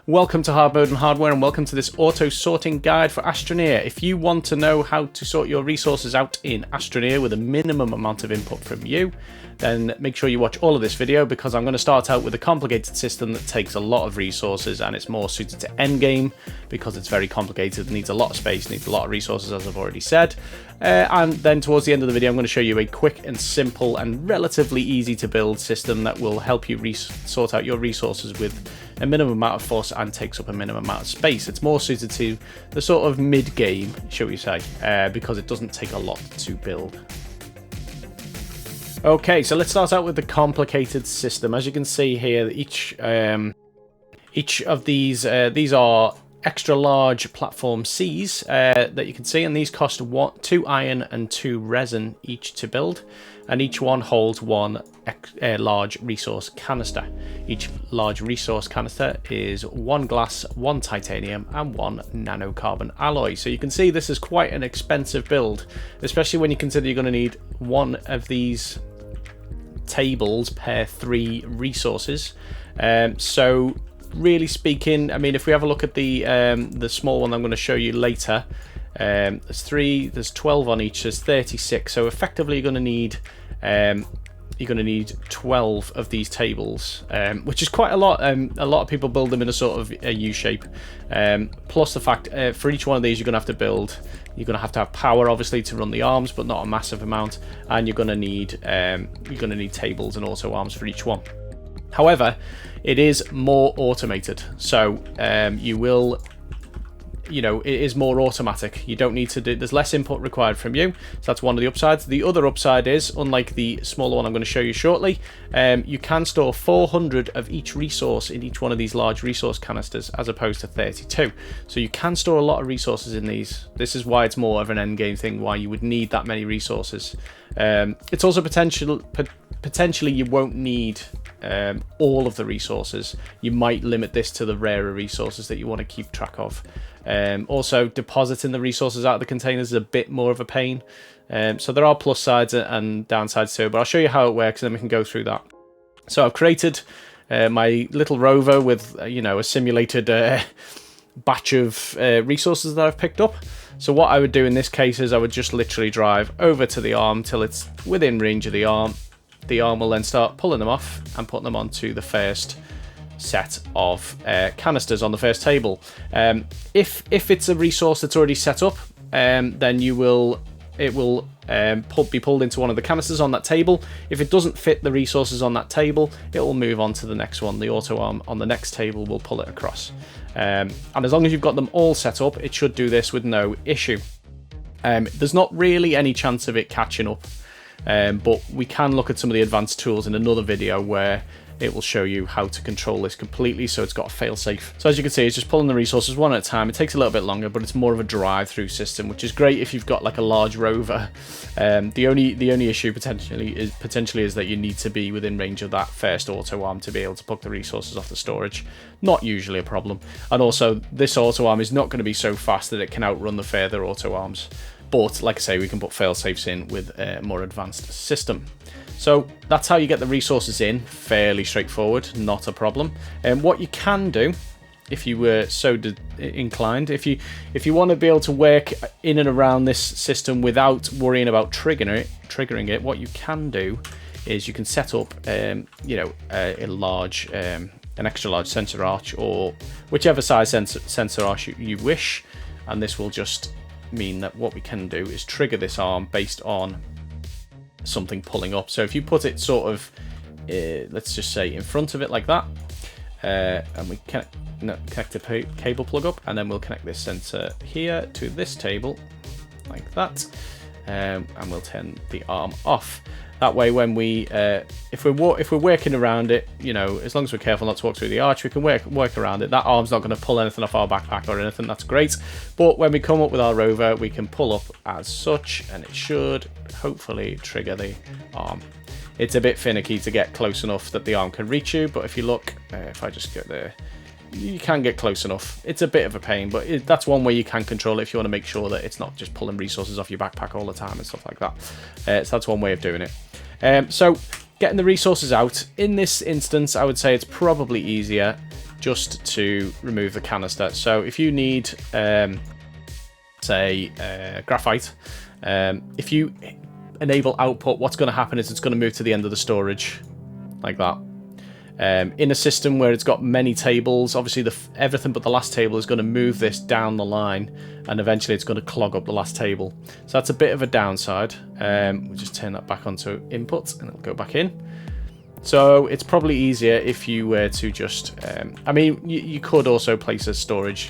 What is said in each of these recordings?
Welcome to Hard Mode and Hardware, and welcome to this auto sorting guide for Astroneer. If you want to know how to sort your resources out in Astroneer with a minimum amount of input from you, then make sure you watch all of this video, because I'm going to start out with a complicated system that takes a lot of resources, and it's more suited to Endgame because it's very complicated, needs a lot of space, needs a lot of resources, as I've already said. And then towards the end of the video, I'm going to show you a quick and simple and relatively easy to build system that will help you sort out your resources with a minimum amount of force and takes up a minimum amount of space. It's more suited to the sort of mid-game, shall we say, because it doesn't take a lot to build. Okay, so let's start out with the complicated system. As you can see here, each of these are extra large platform Cs that you can see, and these cost 2 iron and 2 resin each to build, and each one holds one large resource canister. Each large resource canister is 1 glass, 1 titanium, and 1 nanocarbon alloy. So you can see this is quite an expensive build, especially when you consider you're going to need one of these tables per 3 resources. So really speaking, I mean, if we have a look at the small one I'm going to show you later, there's 12 on each, there's 36. So effectively, you're going to need 12 of these tables, which is quite a lot. A lot of people build them in a sort of a U shape. Plus the fact for each one of these, you're going to have to have power, obviously, to run the arms, but not a massive amount. And you're going to need tables and auto arms for each one. However, it is more automated, so it is more automatic. You don't need to do, there's less input required from you, so that's one of the upsides. The other upside is, unlike the smaller one I'm going to show you shortly, you can store 400 of each resource in each one of these large resource canisters, as opposed to 32. So you can store a lot of resources in these. This is why it's more of an end game thing, why you would need that many resources. It's also potentially you won't need all of the resources. You might limit this to the rarer resources that you want to keep track of. Also, depositing the resources out of the containers is a bit more of a pain. So there are plus sides and downsides too, but I'll show you how it works and then we can go through that. So I've created my little rover with a simulated batch of resources that I've picked up. So what I would do in this case is I would just literally drive over to the arm till it's within range of the arm. The arm will then start pulling them off and putting them onto the first set of canisters on the first table. If it's a resource that's already set up, then it will be pulled into one of the canisters on that table. If it doesn't fit the resources on that table, it will move on to the next one. The auto arm on the next table will pull it across. And as long as you've got them all set up, it should do this with no issue. There's not really any chance of it catching up. But we can look at some of the advanced tools in another video where it will show you how to control this completely, so it's got a fail-safe. So as you can see, it's just pulling the resources one at a time. It takes a little bit longer, but it's more of a drive-through system, which is great if you've got like a large rover. The only issue potentially is that you need to be within range of that first auto arm to be able to pull the resources off the storage. Not usually a problem. And also, this auto arm is not going to be so fast that it can outrun the further auto arms. But like I say, we can put fail-safes in with a more advanced system. So that's how you get the resources in. Fairly straightforward, not a problem. And what you can do, if you were so inclined, if you want to be able to work in and around this system without worrying about triggering it, what you can do is you can set up an extra large sensor arch, or whichever size sensor arch you wish, and this will just mean that what we can do is trigger this arm based on something pulling up. So if you put it sort of let's just say in front of it like that, and we connect the cable plug up, and then we'll connect this sensor here to this table like that, and we'll turn the arm off. That way, when if we're working around it, as long as we're careful not to walk through the arch, we can work around it. That arm's not going to pull anything off our backpack or anything. That's great. But when we come up with our rover, we can pull up as such, and it should hopefully trigger the arm. It's a bit finicky to get close enough that the arm can reach you, but if you look, if I just get there, you can get close enough. It's a bit of a pain, but that's one way you can control it if you want to make sure that it's not just pulling resources off your backpack all the time and stuff like that. So that's one way of doing it. So getting the resources out, in this instance, I would say it's probably easier just to remove the canister. So if you need, say, graphite, if you enable output, what's going to happen is it's going to move to the end of the storage, like that. In a system where it's got many tables, obviously everything but the last table is going to move this down the line, and eventually it's going to clog up the last table. So that's a bit of a downside. We'll just turn that back onto input and it'll go back in. So it's probably easier if you were to just, I mean, you could also place a storage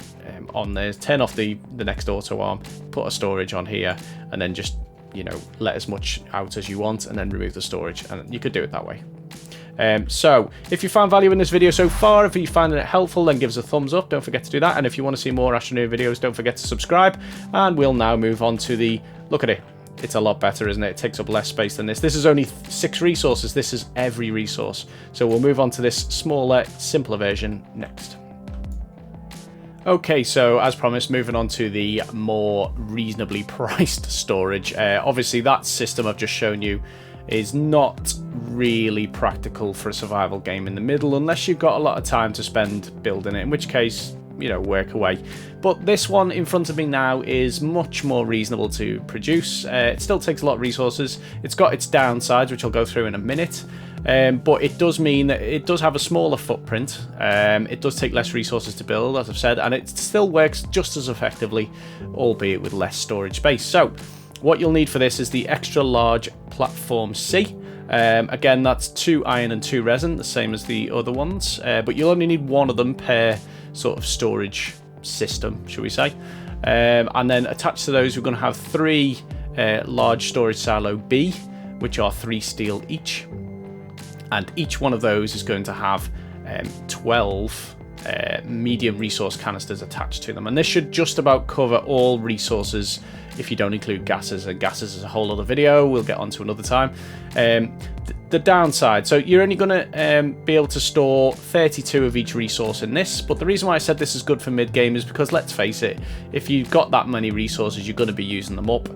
on there, turn off the next auto arm, put a storage on here, and then just, you know, let as much out as you want, and then remove the storage, and you could do it that way. So, if you found value in this video so far, if you found it helpful, then give us a thumbs up. Don't forget to do that. And if you want to see more Astroneer videos, don't forget to subscribe. And we'll now move on to the... Look at it. It's a lot better, isn't it? It takes up less space than this. This is only 6 resources. This is every resource. So we'll move on to this smaller, simpler version next. Okay, so as promised, moving on to the more reasonably priced storage. Obviously, that system I've just shown you is not really practical for a survival game in the middle unless you've got a lot of time to spend building it, in which case, you know, work away. But this one in front of me now is much more reasonable to produce. It still takes a lot of resources. It's got its downsides, which I'll go through in a minute. But it does mean that it does have a smaller footprint. It does take less resources to build, as I've said, and it still works just as effectively, albeit with less storage space. So what you'll need for this is the extra large platform C. Again, that's 2 iron and 2 resin, the same as the other ones, but you'll only need 1 of them per sort of storage system, shall we say. And then attached to those, we're going to have 3 large storage silo B, which are 3 steel each. And each one of those is going to have 12 medium resource canisters attached to them. And this should just about cover all resources if you don't include gases, and gases is a whole other video we'll get onto another time. The downside, so you're only going to be able to store 32 of each resource in this, but the reason why I said this is good for mid-game is because, let's face it, if you've got that many resources, you're going to be using them up.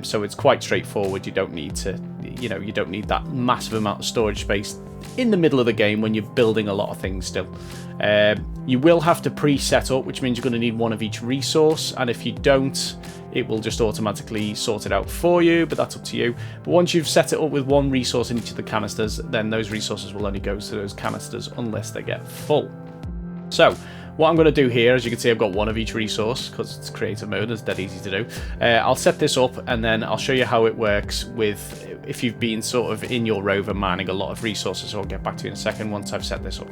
So it's quite straightforward. You don't need to, you know, you don't need that massive amount of storage space in the middle of the game when you're building a lot of things still. You will have to pre-set up, which means you're going to need 1 of each resource, and if you don't, it will just automatically sort it out for you, but that's up to you. But once you've set it up with 1 resource in each of the canisters, then those resources will only go to those canisters unless they get full. So what I'm going to do here, as you can see, I've got 1 of each resource because it's creative mode. It's dead easy to do. I'll set this up and then I'll show you how it works with if you've been sort of in your rover mining a lot of resources. So I'll get back to you in a second once I've set this up.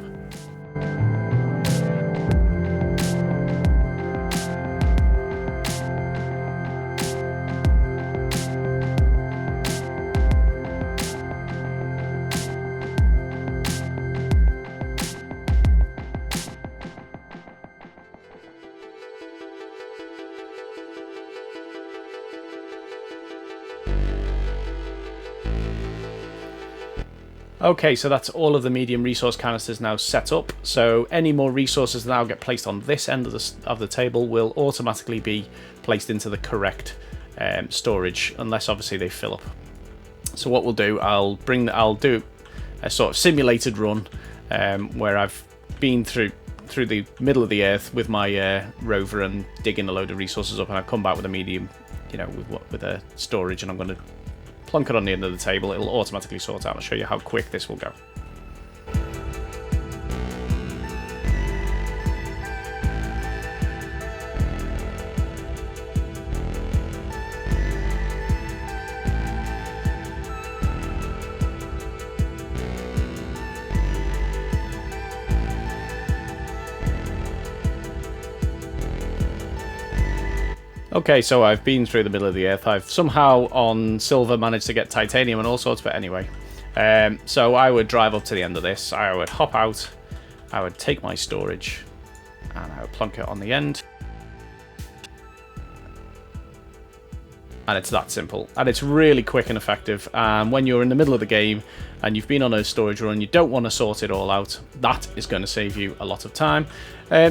Okay, so that's all of the medium resource canisters now set up. So any more resources that now get placed on this end of the table will automatically be placed into the correct storage, unless obviously they fill up. So what we'll do, I'll do a sort of simulated run where I've been through the middle of the earth with my rover and digging a load of resources up, and I've come back with a medium, you know, with a storage, and I'm going to plonk it on the end of the table. It'll automatically sort out. I'll show you how quick this will go. Okay, so I've been through the middle of the earth. I've somehow on silver managed to get titanium and all sorts, but anyway. So I would drive up to the end of this. I would hop out. I would take my storage and I would plonk it on the end. And it's that simple. And it's really quick and effective. And when you're in the middle of the game and you've been on a storage run, you don't want to sort it all out, that is going to save you a lot of time.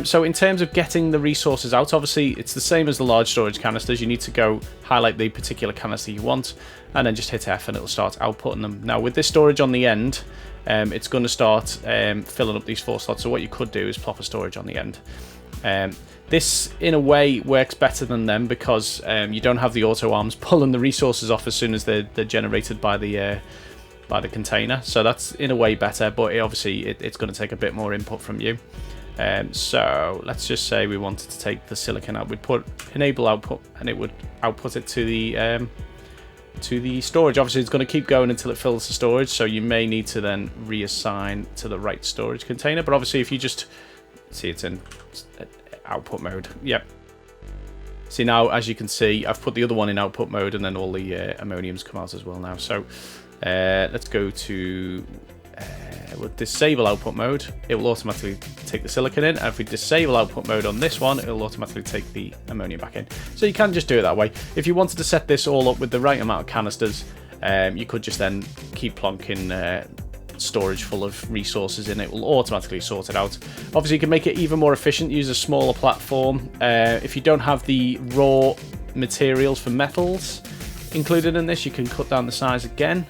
So in terms of getting the resources out, obviously it's the same as the large storage canisters. You need to go highlight the particular canister you want, and then just hit F and it'll start outputting them. Now with this storage on the end, it's going to start filling up these 4 slots. So what you could do is plop a storage on the end. This, in a way, works better than them because you don't have the auto arms pulling the resources off as soon as they're generated by the container. So that's, in a way, better, but obviously it's going to take a bit more input from you. So let's just say we wanted to take the silicon out. We'd put enable output, and it would output it to the storage. Obviously, it's going to keep going until it fills the storage, so you may need to then reassign to the right storage container. But obviously, if you just see, it's in output mode. Yep. See, now as you can see, I've put the other one in output mode, and then all the ammoniums come out as well now. So let's go to we'll disable output mode. It will automatically take the silicon in, and if we disable output mode on this one, it will automatically take the ammonium back in. So you can just do it that way. If you wanted to set this all up with the right amount of canisters, you could just then keep plonking storage full of resources in. It will automatically sort it out. Obviously, you can make it even more efficient, use a smaller platform. If you don't have the raw materials for metals included in this, you can cut down the size again.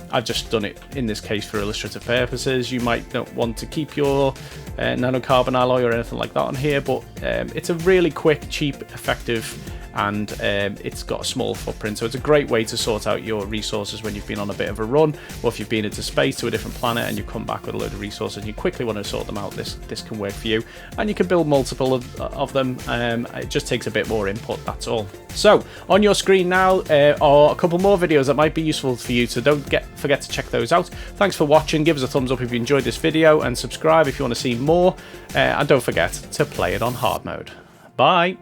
I've just done it in this case for illustrative purposes. You might not want to keep your nanocarbon alloy or anything like that on here, but it's a really quick, cheap, effective, and it's got a small footprint, so it's a great way to sort out your resources when you've been on a bit of a run, or if you've been into space to a different planet and you come back with a load of resources and you quickly want to sort them out. This can work for you, and you can build multiple of them. It just takes a bit more input, that's all. So on your screen now are a couple more videos that might be useful for you, so don't forget to check those out. Thanks for watching. Give us a thumbs up if you enjoyed this video, and subscribe if you want to see more, and don't forget to play it on hard mode. Bye.